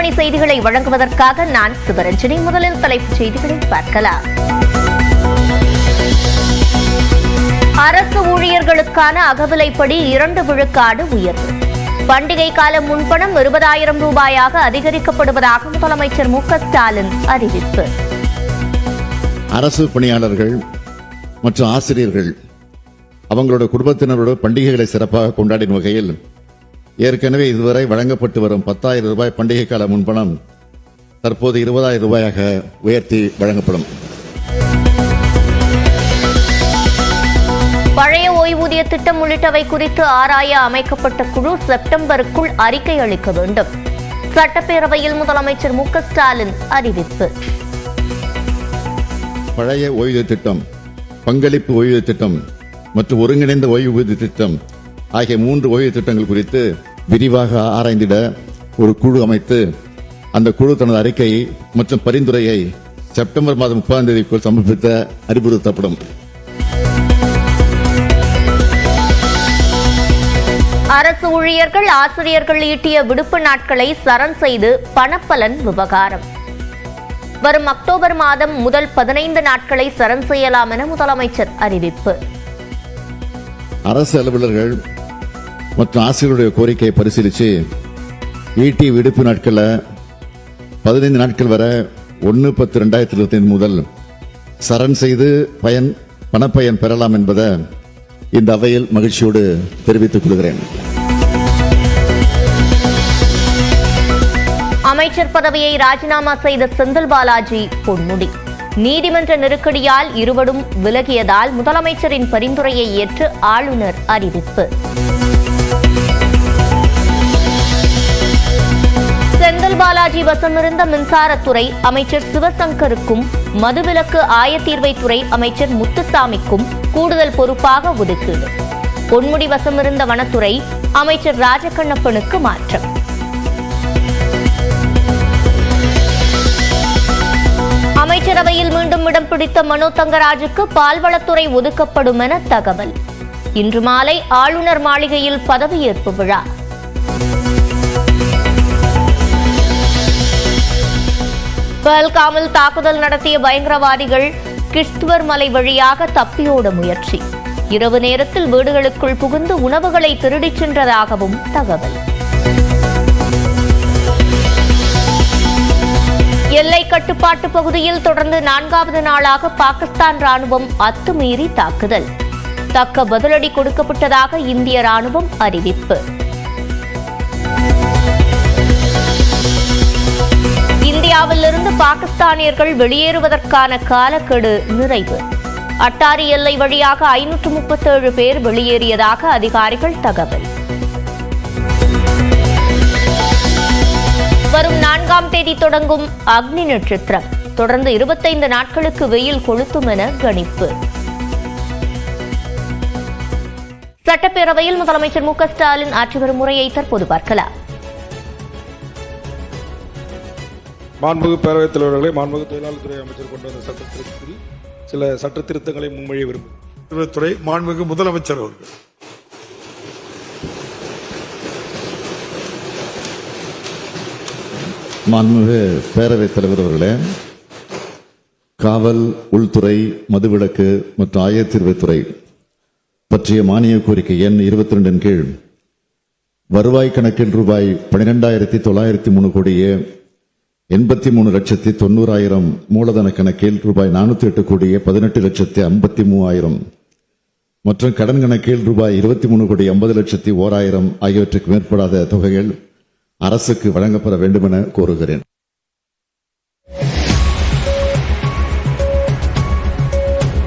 மணி செய்திகளை வழங்குவதற்காக நான் சிவரஞ்சனி. முதலில் தலைப்புச் செய்திகளை பார்க்கலாம். அரசு ஊழியர்களுக்கான அகவிலைப்படி 2 விழுக்காடு உயர்வு. பண்டிகை கால முன்பணம் 20,000 ரூபாயாக அதிகரிக்கப்படுவதாக முதலமைச்சர் மு.க.ஸ்டாலின் அறிவிப்பு. அரசு பணியாளர்கள் மற்றும் ஆசிரியர்கள் அவங்களோட குடும்பத்தினரோட பண்டிகைகளை சிறப்பாக கொண்டாடின வகையில் ஏற்கனவே இதுவரை வழங்கப்பட்டு வரும் 10,000 ரூபாய் பண்டிகை கால முன்பணம் தற்போது 20,000 ரூபாயாக உயர்த்தி வழங்கப்படும். பழைய ஓய்வூதிய திட்டம் உள்ளிட்டவை குறித்து ஆராய அமைக்கப்பட்ட குழு செப்டம்பருக்குள் அறிக்கை அளிக்க வேண்டும். சட்டப்பேரவையில் முதலமைச்சர் மு.க.ஸ்டாலின் அறிவிப்பு. பழைய ஓய்வூதிய திட்டம், பங்களிப்பு ஓய்வூதிய திட்டம் மற்றும் ஒருங்கிணைந்த ஓய்வூதிய திட்டம் ஆகிய 3 ஓய்வு திட்டங்கள் குறித்து விரிவாக ஆராய்ந்திட ஒரு குழு அமைத்து அந்த குழு தனது அறிக்கை மற்றும் பரிந்துரையை செப்டம்பர் மாதம் 30ஆம் தேதிக்குள் சமர்ப்பித்த அறிவுறுத்தப்படும். அரசு ஊழியர்கள் ஆசிரியர்கள் ஈட்டிய விடுப்பு நாட்களை சரண் செய்து பணப்பலன் விவகாரம். வரும் அக்டோபர் மாதம் முதல் 15 நாட்களை சரண் செய்யலாம் என முதலமைச்சர் அறிவிப்பு. அரசு அலுவலர்கள் மற்றும் ஆசிரியருடைய கோரிக்கையை பரிசீலித்து ஈட்டி விடுப்பு நாட்களில் 15 நாட்கள் வரை 1/10/2025 முதல் சரண் செய்து பணப்பயன் பெறலாம் என்பதை இந்த அவையில் மகிழ்ச்சியோடு தெரிவித்துக் கொள்கிறேன். அமைச்சர் பதவியை ராஜினாமா செய்த செந்தில் பாலாஜி பொன்முடி. நீதிமன்ற நெருக்கடியால் இருவரும் விலகியதால் முதலமைச்சரின் பரிந்துரையை ஏற்று ஆளுநர் அறிவிப்பு. செந்தில் பாலாஜி வசமிருந்த மின்சாரத்துறை அமைச்சர் சிவசங்கருக்கும் மதுவிலக்கு ஆயத்தீர்வைத்துறை அமைச்சர் முத்துசாமிக்கும் கூடுதல் பொறுப்பாக ஒதுக்கீடு. பொன்முடி வசமிருந்த வனத்துறை அமைச்சர் ராஜகண்ணப்பனுக்கு மாற்றம். அமைச்சரவையில் மீண்டும் இடம் பிடித்த மனோ தங்கராஜுக்கு பால்வளத்துறை ஒதுக்கப்படும் என தகவல். இன்று மாலை ஆளுநர் மாளிகையில் பதவியேற்பு விழா. பஹல்காமில் தாக்குதல் நடத்திய பயங்கரவாதிகள் கிஷ்த்வர் மலை வழியாக தப்பியோட முயற்சி. இரவு நேரத்தில் வீடுகளுக்குள் புகுந்து உணவுகளை திருடிச் சென்றதாகவும் தகவல். எல்லை கட்டுப்பாட்டு பகுதியில் தொடர்ந்து 4வது நாளாக பாகிஸ்தான் ராணுவம் அத்துமீறி தாக்குதல். தக்க பதிலடி கொடுக்கப்பட்டதாக இந்திய ராணுவம் அறிவிப்பு. இந்தியாவிலிருந்து பாகிஸ்தானியர்கள் வெளியேறுவதற்கான காலக்கெடு நிறைவு. அட்டாரி எல்லை வழியாக 537 பேர் வெளியேறியதாக அதிகாரிகள் தகவல். வரும் 4ஆம் தேதி தொடங்கும் அக்னி நட்சத்திரம். தொடர்ந்து 25 நாட்களுக்கு வெயில் கொளுத்தும் என கணிப்பு. சட்டப்பேரவையில் முதலமைச்சர் மு.க.ஸ்டாலின் ஆற்றி வரும் முறையை தற்போது பார்க்கலாம். மாண்புமிகு பேரவைத் தலைவர்களை மாண்புமிகு தொழிலாளர் துறை அமைச்சர் கொண்டு வந்த சட்டத்திருத்தத்தில் சில சட்ட திருத்தங்களை முன்மொழிய விரும்புகிறேன். துறை மாண்புமிகு முதலமைச்சர் அவர்கள். மாண்புமிகு பேரவைத் தலைவர் அவர்களே, காவல், உள்துறை, மதுவிலக்கு மற்றும் ஆயத்தீர்வைத்துறை பற்றிய மானிய கோரிக்கை எண் 22 கீழ் வருவாய் கணக்கில் ரூபாய் 12,903 கோடியே 83,90,000 மூலதன கணக்கில் ரூபாய் 408 கோடியே 18,53,000 மற்றும் கடன் கணக்கில் ரூபாய் 23 கோடி 50,01,000 ஆகியவற்றுக்கு மேற்படாத தொகைகள் அரசுக்கு வழங்கப்பட வேண்டும் என கோருகிறேன்.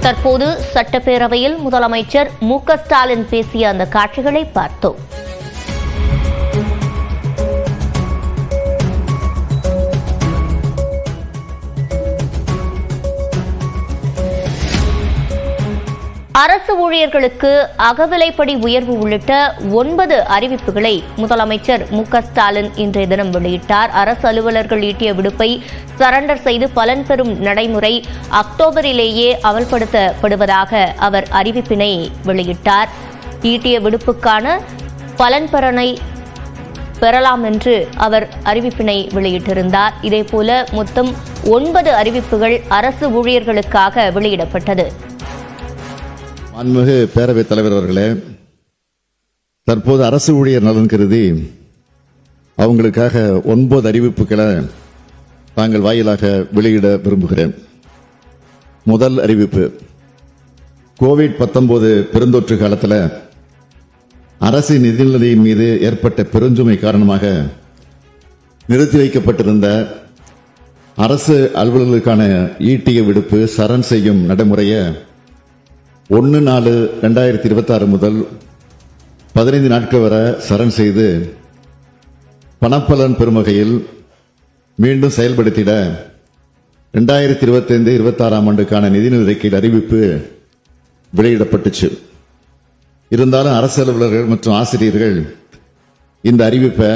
தற்போது சட்டப்பேரவையில் முதலமைச்சர் மு.க.ஸ்டாலின் பேசிய அந்த காட்சிகளை பார்த்தோம். அரசு ஊழியர்களுக்கு அகவிலைப்படி உயர்வு உள்ளிட்ட 9 அறிவிப்புகளை முதலமைச்சர் மு.க.ஸ்டாலின் இன்றைய தினம் வெளியிட்டார். அரசு அலுவலர்கள் ஈட்டிய விடுப்பை சரண்டர் செய்து பலன் பெறும் நடைமுறை அக்டோபரிலேயே அமல்படுத்தப்படுவதாக அவர் அறிவிப்பினை வெளியிட்டார். ஈட்டிய விடுப்புக்கான பலன்பலனை பெறலாம் என்று அவர் அறிவிப்பினை வெளியிட்டிருந்தார். இதேபோல மொத்தம் 9 அறிவிப்புகள் அரசு ஊழியர்களுக்காக வெளியிடப்பட்டது. மாண்புமிகு பேரவைத் தலைவர் அவர்களே, தற்போது அரசு ஊழியர் நலன் கருதி அவங்களுக்காக 9 அறிவிப்புகளை தாங்கள் வாயிலாக வெளியிட விரும்புகிறேன். முதல் அறிவிப்பு, கோவிட்-19 பெருந்தொற்று காலத்தில் அரசு நிதிநிலையின் மீது ஏற்பட்ட பெருஞ்சுமை காரணமாக நிறுத்தி வைக்கப்பட்டிருந்த அரசு அலுவலர்களுக்கான ஈட்டிய விடுப்பு சரண் செய்யும் நடைமுறையை 1/4/2026 முதல் 15 நாட்கள் வரை சரண் செய்து பணப்பலன் பெறும் வகையில் மீண்டும் செயல்படுத்திட 2025-26 ஆண்டுக்கான நிதிநிலை ஒதுக்கீடு அறிவிப்பு வெளியிடப்பட்டுச்சு. இருந்தாலும் அரசு அலுவலர்கள் மற்றும் ஆசிரியர்கள் இந்த அறிவிப்பை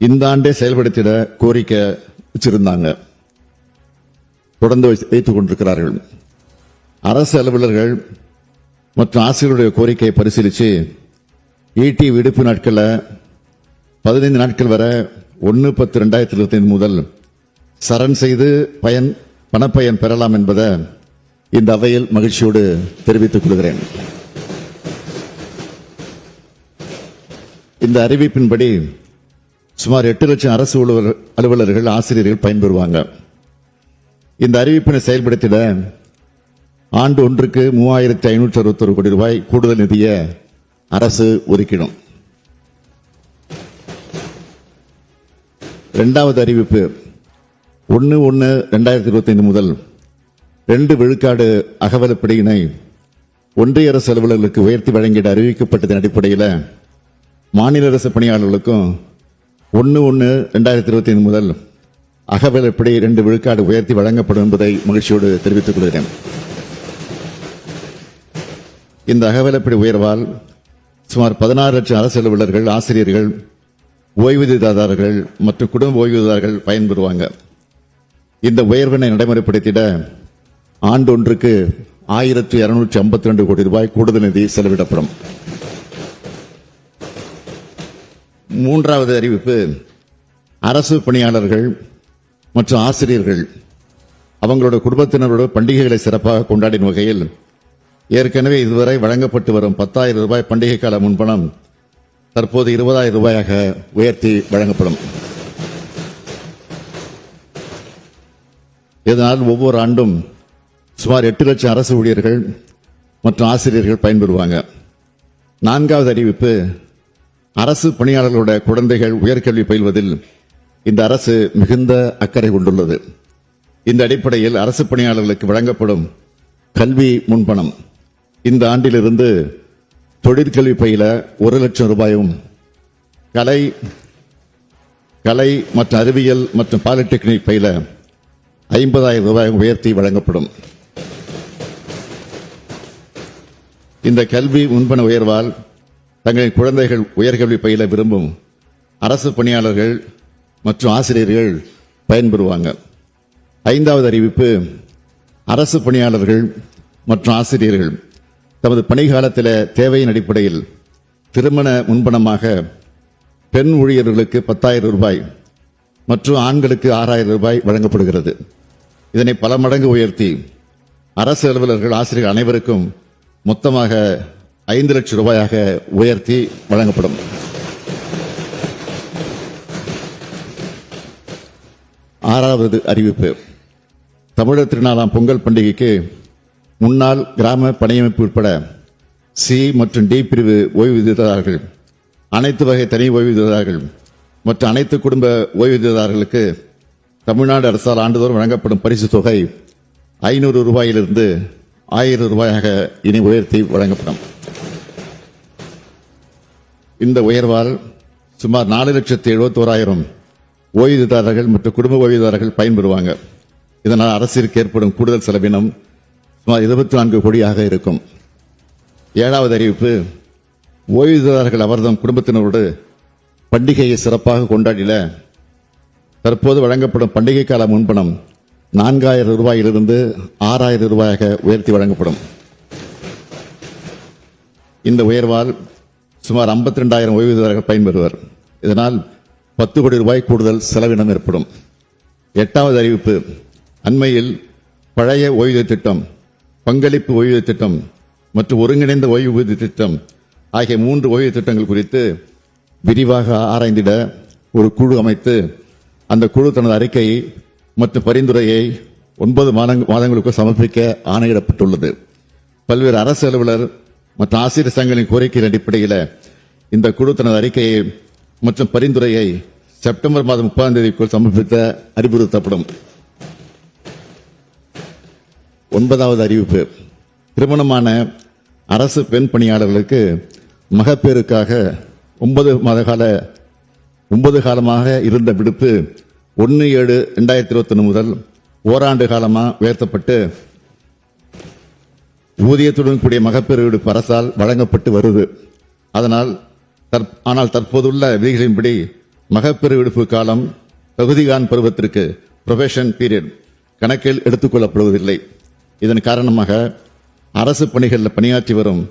இந்த ஆண்டே செயல்படுத்திட கோரிக்கை வச்சிருந்தாங்க, தொடர்ந்து வைத்துக் கொண்டிருக்கிறார்கள். அரசு அலுவலர்கள் மற்றும் ஆசிரியர்களுடைய கோரிக்கையை பரிசீலித்து ஈட்டி விடுப்பு நாட்களில் 15 நாட்கள் வரை 1/10/2025 முதல் சரண் செய்து பணப்பயன் பெறலாம் என்பதை இந்த அவையில் மகிழ்ச்சியோடு தெரிவித்துக் கொள்கிறேன். இந்த அறிவிப்பின்படி சுமார் 8 லட்சம் அரசு அலுவலர்கள் ஆசிரியர்கள் பயன்பெறுவாங்க. இந்த அறிவிப்பினை செயல்படுத்திட ஆண்டு ஒன்றுக்கு 3561 கோடி ரூபாய் கூடுதல் நிதியை அரசு ஒதுக்கிடும். இரண்டாவது அறிவிப்பு, 1/1/2025 முதல் 2 விழுக்காடு அகவலப்படியினை ஒன்றிய அரசு அலுவலர்களுக்கு உயர்த்தி வழங்கிட அறிவிக்கப்பட்டதன் அடிப்படையில் மாநில அரசு பணியாளர்களுக்கும் 1/1/2025 முதல் அகவலப்படி 2 விழுக்காடு உயர்த்தி வழங்கப்படும் என்பதை மகிழ்ச்சியோடு தெரிவித்துக் கொள்கிறேன். இந்த அகவலப்படி உயர்வால் சுமார் 16 லட்சம் அரசு அலுவலர்கள், ஆசிரியர்கள், ஓய்வூதியதாரர்கள் மற்றும் குடும்ப ஓய்வூதியதாரர்கள் பயன்பெறுவாங்க. இந்த உயர்வினை நடைமுறைப்படுத்திட ஆண்டு ஒன்றுக்கு 1252 கோடி ரூபாய் கூடுதல் நிதி செலவிடப்படும். மூன்றாவது அறிவிப்பு, அரசு பணியாளர்கள் மற்றும் ஆசிரியர்கள் அவங்களோட குடும்பத்தினரோட பண்டிகைகளை சிறப்பாக கொண்டாடின வகையில் ஏற்கனவே இதுவரை வழங்கப்பட்டு வரும் 10,000 ரூபாய் பண்டிகை கால முன்பணம் தற்போது 20,000 ரூபாயாக உயர்த்தி வழங்கப்படும். இதனால் ஒவ்வொரு ஆண்டும் சுமார் 8 லட்சம் அரசு ஊழியர்கள் மற்றும் ஆசிரியர்கள் பயன்பெறுவாங்க. நான்காவது அறிவிப்பு, அரசு பணியாளர்களோட குழந்தைகள் உயர்கல்வி பயில்வதில் இந்த அரசு மிகுந்த அக்கறை கொண்டுள்ளது. இந்த அடிப்படையில் அரசு பணியாளர்களுக்கு வழங்கப்படும் கல்வி முன்பணம் இந்த ஆண்டிலிருந்து தொழிற்கல்வி பயில 1 லட்சம் ரூபாயும், கலை மற்றும் அறிவியல் மற்றும் பாலிடெக்னிக் பயில 50,000 ரூபாயும் உயர்த்தி வழங்கப்படும். இந்த கல்வி முன்பண உயர்வால் தங்களின் குழந்தைகள் உயர்கல்வி பயில விரும்பும் அரசு பணியாளர்கள் மற்றும் ஆசிரியர்கள் பயன்பெறுவாங்க. ஐந்தாவது அறிவிப்பு, அரசு பணியாளர்கள் மற்றும் ஆசிரியர்கள் தமது பணிகாலத்தில் தேவையின் அடிப்படையில் திருமண முன்பணமாக பெண் ஊழியர்களுக்கு 10,000 ரூபாய் மற்றும் ஆண்களுக்கு 6,000 ரூபாய் வழங்கப்படுகிறது. இதனை பல மடங்கு உயர்த்தி அரசு அலுவலர்கள், ஆசிரியர்கள் அனைவருக்கும் மொத்தமாக 5 லட்சம் ரூபாயாக உயர்த்தி வழங்கப்படும். ஆறாவது அறிவிப்பு, தமிழர் திருநாளாம் பொங்கல் பண்டிகைக்கு முன்னாள் கிராம பணியமைப்பு உட்பட சி மற்றும் டி பிரிவு ஓய்வூதியதாரர்கள், அனைத்து வகை தனி ஓய்வூதியதாரர்கள் மற்றும் அனைத்து குடும்ப ஓய்வூதியதாரர்களுக்கு தமிழ்நாடு அரசால் ஆண்டுதோறும் வழங்கப்படும் பரிசு தொகை 500 ரூபாயிலிருந்து 1000 ரூபாயாக இனி உயர்த்தி வழங்கப்படும். இந்த உயர்வால் சுமார் 4,71,000 ஓய்வூதியதாரர்கள் மற்றும் குடும்ப ஓய்வூதியதாரர்கள் பயன்பெறுவாங்க. இதனால் அரசிற்கு ஏற்படும் கூடுதல் செலவினம் சுமார் 24 கோடியாக இருக்கும். ஏழாவது அறிவிப்பு, ஓய்வூதியதாரர்கள் அவர்தம் குடும்பத்தினரோடு பண்டிகையை சிறப்பாக கொண்டாடிட தற்போது வழங்கப்படும் பண்டிகை கால முன்பணம் 4,000 ரூபாயிலிருந்து 6,000 ரூபாயாக உயர்த்தி வழங்கப்படும். இந்த உயர்வால் சுமார் 52,000 ஓய்வூதியதாரர்கள் பயன்பெறுவர். இதனால் 10 கோடி ரூபாய் கூடுதல் செலவினம் ஏற்படும். 8வது அறிவிப்பு. அண்மையில் பழைய ஓய்வூதிய திட்டம், பங்களிப்பு ஓய்வூதிய திட்டம் மற்றும் ஒருங்கிணைந்த ஓய்வூதிய திட்டம் ஆகிய 3 ஓய்வூதிய திட்டங்கள் குறித்து விரிவாக ஆராய்ந்திட ஒரு குழு அமைத்து அந்த குழு தனது அறிக்கையை மற்றும் பரிந்துரையை 9 மாதங்களுக்கு சமர்ப்பிக்க ஆணையிடப்பட்டுள்ளது. பல்வேறு அரசு அலுவலர் மற்றும் ஆசிரியர் சங்கங்களின் கோரிக்கையின் அடிப்படையில் இந்த குழு தனது அறிக்கையை மற்றும் பரிந்துரையை செப்டம்பர் மாதம் 30ஆம் தேதிக்குள் சமர்ப்பிக்க அறிவுறுத்தப்படும். 9வது அறிவிப்பு. திருமணமான அரசு பெண் பணியாளர்களுக்கு மகப்பேறுக்காக 9 காலமாக இருந்த விடுப்பு 1/7/2021 முதல் ஓராண்டு காலமாக உயர்த்தப்பட்டு ஊதியத்துடன் கூடிய மகப்பேறு விடுப்பு அரசால் வழங்கப்பட்டு வருது. ஆனால் தற்போதுள்ள விதிகளின்படி மகப்பேறு விடுப்பு காலம் தகுதிகான் பருவத்திற்கு ப்ரொபேஷன் பீரியட் கணக்கில் எடுத்துக்கொள்ளப்படுவதில்லை. இதன் காரணமாக அரசு பணிகளில் பணியாற்றி வரும்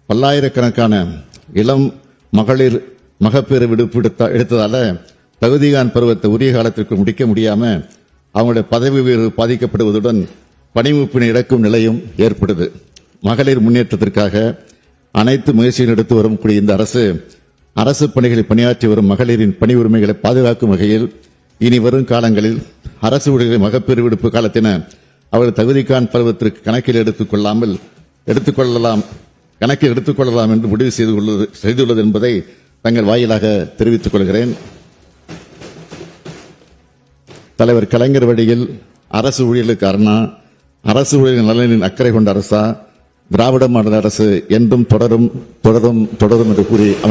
பல்லாயிரக்கணக்கான இளம் மகளிர் மகப்பேறு விடுப்பு எடுத்ததால தகுதிகான் பருவத்தை உரிய காலத்திற்கு முடிக்க முடியாம அவங்களுடைய பதவி உயர்வு பாதிக்கப்படுவதுடன் பணிமூப்பினை இழக்கும் நிலையும் ஏற்படுது. மகளிர் முன்னேற்றத்திற்காக அனைத்து முயற்சிகள் எடுத்து வரக்கூடிய இந்த அரசு பணிகளில் பணியாற்றி வரும் மகளிரின் பணி உரிமைகளை பாதுகாக்கும் வகையில் இனி வரும் காலங்களில் அரசு ஊழியர்களின் மகப்பேறு விடுப்பு காலத்தின அவர்கள் தகுதிகான் பருவத்திற்கு கணக்கில் எடுத்துக்கொள்ளலாம் என்று முடிவு செய்துள்ளது என்பதை தங்கள் வாயிலாக தெரிவித்துக் கொள்கிறேன். தலைவர் கலைஞர் வழியில் அரசு ஊழியர்களுக்கு அரணா, அரசு ஊழியர்கள் நலனின் அக்கறை கொண்ட அரசா திராவிட மாடல் அரசு என்றும் தொடரும் என்று கூறி